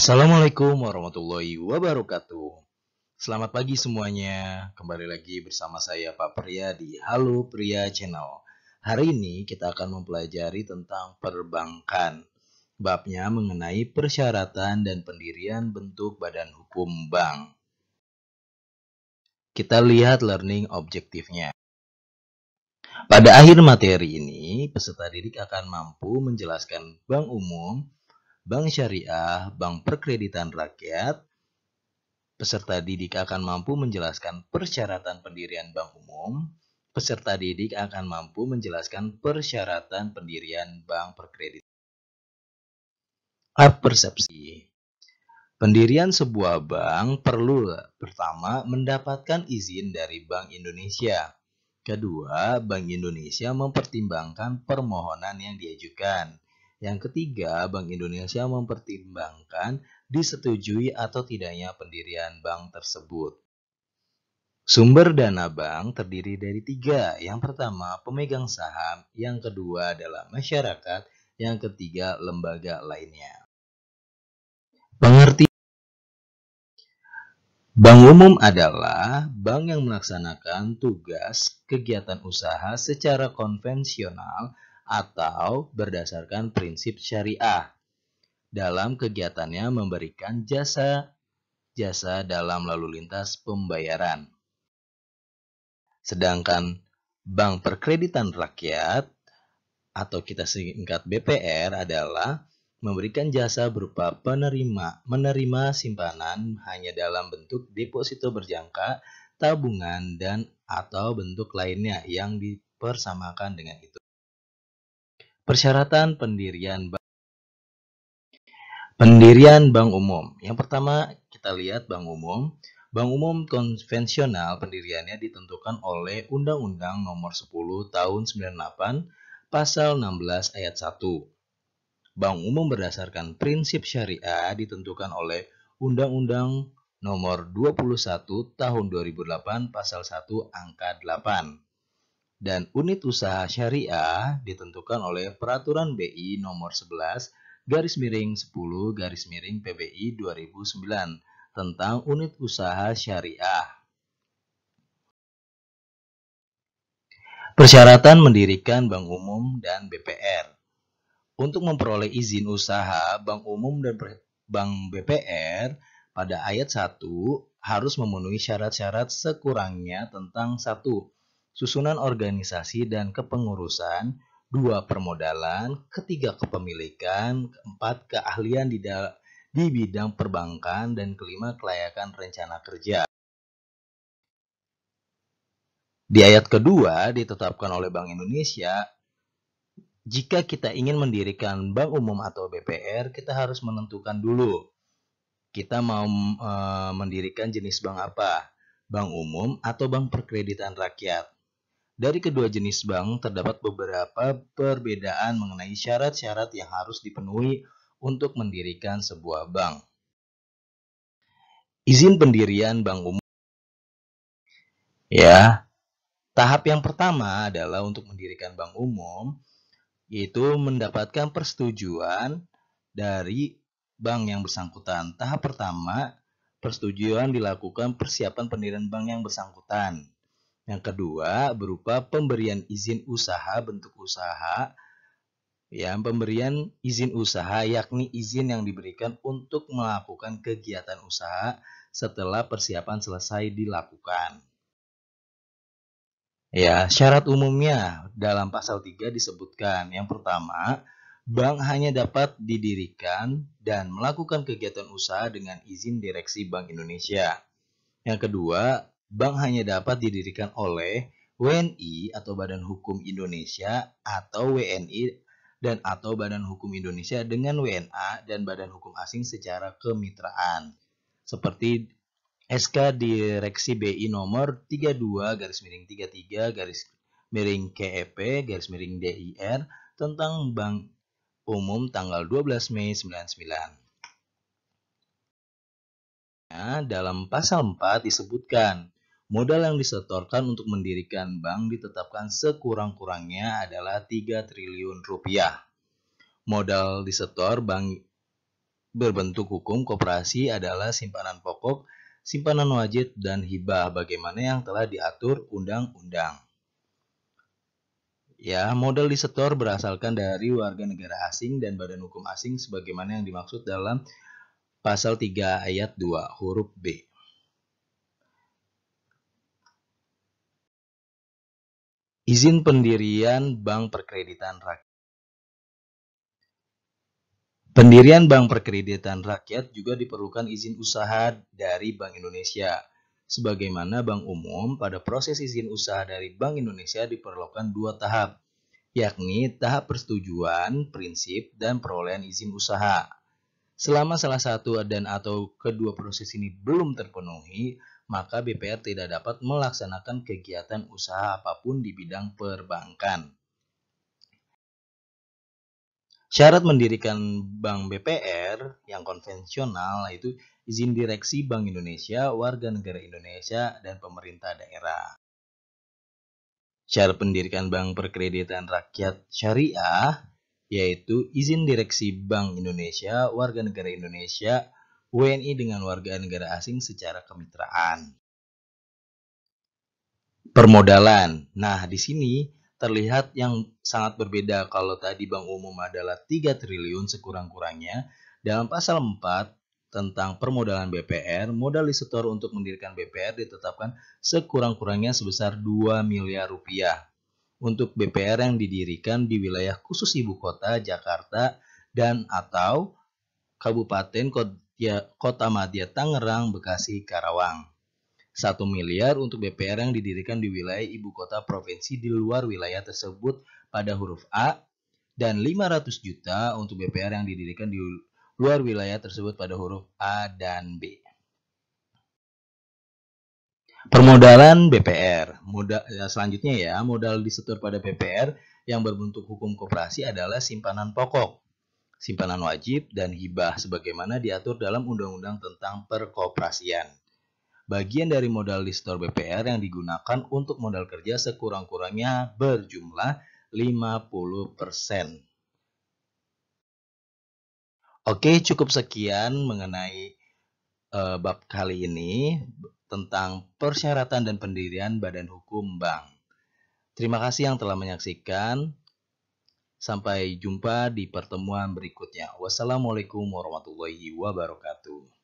Assalamualaikum warahmatullahi wabarakatuh. Selamat pagi semuanya. Kembali lagi bersama saya Pak Pria di Halo Pria Channel. Hari ini kita akan mempelajari tentang perbankan. Babnya mengenai persyaratan dan pendirian bentuk badan hukum bank. Kita lihat learning objektifnya. Pada akhir materi ini, peserta didik akan mampu menjelaskan bank umum, bank syariah, bank perkreditan rakyat. Peserta didik akan mampu menjelaskan persyaratan pendirian bank umum. Peserta didik akan mampu menjelaskan persyaratan pendirian bank perkreditan. Persepsi. Pendirian sebuah bank perlu pertama mendapatkan izin dari Bank Indonesia. Kedua, Bank Indonesia mempertimbangkan permohonan yang diajukan. Yang ketiga, Bank Indonesia mempertimbangkan disetujui atau tidaknya pendirian bank tersebut. Sumber dana bank terdiri dari 3. Yang pertama, pemegang saham. Yang kedua adalah masyarakat. Yang ketiga, lembaga lainnya. Pengertian. Bank umum adalah bank yang melaksanakan tugas kegiatan usaha secara konvensional atau berdasarkan prinsip syariah. Dalam kegiatannya memberikan jasa dalam lalu lintas pembayaran. Sedangkan bank perkreditan rakyat atau kita singkat BPR adalah memberikan jasa berupa menerima simpanan hanya dalam bentuk deposito berjangka, tabungan, dan atau bentuk lainnya yang dipersamakan dengan itu. Persyaratan pendirian bank. Pendirian bank umum. Yang pertama kita lihat bank umum. Bank umum konvensional pendiriannya ditentukan oleh Undang-Undang Nomor 10 Tahun 98 Pasal 16 Ayat 1. Bank umum berdasarkan prinsip syariah ditentukan oleh Undang-Undang Nomor 21 Tahun 2008 Pasal 1 Angka 8. Dan unit usaha syariah ditentukan oleh Peraturan BI Nomor 11 /10 PBI 2009 tentang unit usaha syariah. Persyaratan mendirikan bank umum dan BPR. Untuk memperoleh izin usaha bank umum dan bank BPR pada ayat 1 harus memenuhi syarat-syarat sekurangnya tentang 1. Susunan organisasi dan kepengurusan, 2. Permodalan, 3. Kepemilikan, 4. Keahlian di bidang perbankan, dan 5. Kelayakan rencana kerja. Di ayat kedua ditetapkan oleh Bank Indonesia, jika kita ingin mendirikan bank umum atau BPR, kita harus menentukan dulu kita mau mendirikan jenis bank apa, bank umum atau bank perkreditan rakyat. Dari kedua jenis bank terdapat beberapa perbedaan mengenai syarat-syarat yang harus dipenuhi untuk mendirikan sebuah bank. Izin pendirian bank umum. Ya, tahap yang pertama adalah untuk mendirikan bank umum, yaitu mendapatkan persetujuan dari bank yang bersangkutan. Tahap pertama, persetujuan dilakukan persiapan pendirian bank yang bersangkutan. Yang kedua, berupa pemberian izin usaha bentuk usaha. Ya, pemberian izin usaha yakni izin yang diberikan untuk melakukan kegiatan usaha setelah persiapan selesai dilakukan. Ya, syarat umumnya dalam pasal 3 disebutkan. Yang pertama, bank hanya dapat didirikan dan melakukan kegiatan usaha dengan izin direksi Bank Indonesia. Yang kedua, bank hanya dapat didirikan oleh WNI atau Badan Hukum Indonesia atau WNI dan atau Badan Hukum Indonesia dengan WNA dan Badan Hukum Asing secara kemitraan. Seperti SK Direksi BI nomor 32/33/KEP/DIR tentang Bank Umum tanggal 12 Mei 99. Dalam pasal 4 disebutkan, modal yang disetorkan untuk mendirikan bank ditetapkan sekurang-kurangnya adalah 3 triliun rupiah. Modal disetor bank berbentuk hukum koperasi adalah simpanan pokok, simpanan wajib, dan hibah bagaimana yang telah diatur undang-undang. Ya, modal disetor berasalkan dari warga negara asing dan badan hukum asing sebagaimana yang dimaksud dalam pasal 3 ayat 2 huruf B. Izin pendirian Bank Perkreditan Rakyat. Pendirian Bank Perkreditan Rakyat juga diperlukan izin usaha dari Bank Indonesia. Sebagaimana bank umum, pada proses izin usaha dari Bank Indonesia diperlukan 2 tahap, yakni tahap persetujuan, prinsip, dan perolehan izin usaha. Selama salah satu dan atau kedua proses ini belum terpenuhi, maka BPR tidak dapat melaksanakan kegiatan usaha apapun di bidang perbankan. Syarat mendirikan Bank BPR yang konvensional yaitu izin direksi Bank Indonesia, warga negara Indonesia, dan pemerintah daerah. Syarat pendirikan Bank Perkreditan Rakyat Syariah yaitu izin direksi Bank Indonesia, warga negara Indonesia, WNI dengan warga negara asing secara kemitraan. Permodalan. Nah, di sini terlihat yang sangat berbeda. Kalau tadi bank umum adalah 3 triliun sekurang-kurangnya, dalam pasal 4 tentang permodalan BPR, modal disetor untuk mendirikan BPR ditetapkan sekurang-kurangnya sebesar 2 miliar rupiah untuk BPR yang didirikan di wilayah khusus ibu kota Jakarta dan atau Kabupaten Kota Madya Tangerang, Bekasi, Karawang. 1 miliar untuk BPR yang didirikan di wilayah ibu kota provinsi di luar wilayah tersebut pada huruf A, dan 500 juta untuk BPR yang didirikan di luar wilayah tersebut pada huruf A dan B. Permodalan BPR. Selanjutnya ya, modal disetor pada BPR yang berbentuk hukum koperasi adalah simpanan pokok, simpanan wajib, dan hibah sebagaimana diatur dalam Undang-Undang tentang Perkoperasian. Bagian dari modal disetor BPR yang digunakan untuk modal kerja sekurang-kurangnya berjumlah 50%. Oke, cukup sekian mengenai bab kali ini tentang persyaratan dan pendirian Badan Hukum Bank. Terima kasih yang telah menyaksikan. Sampai jumpa di pertemuan berikutnya. Wassalamualaikum warahmatullahi wabarakatuh.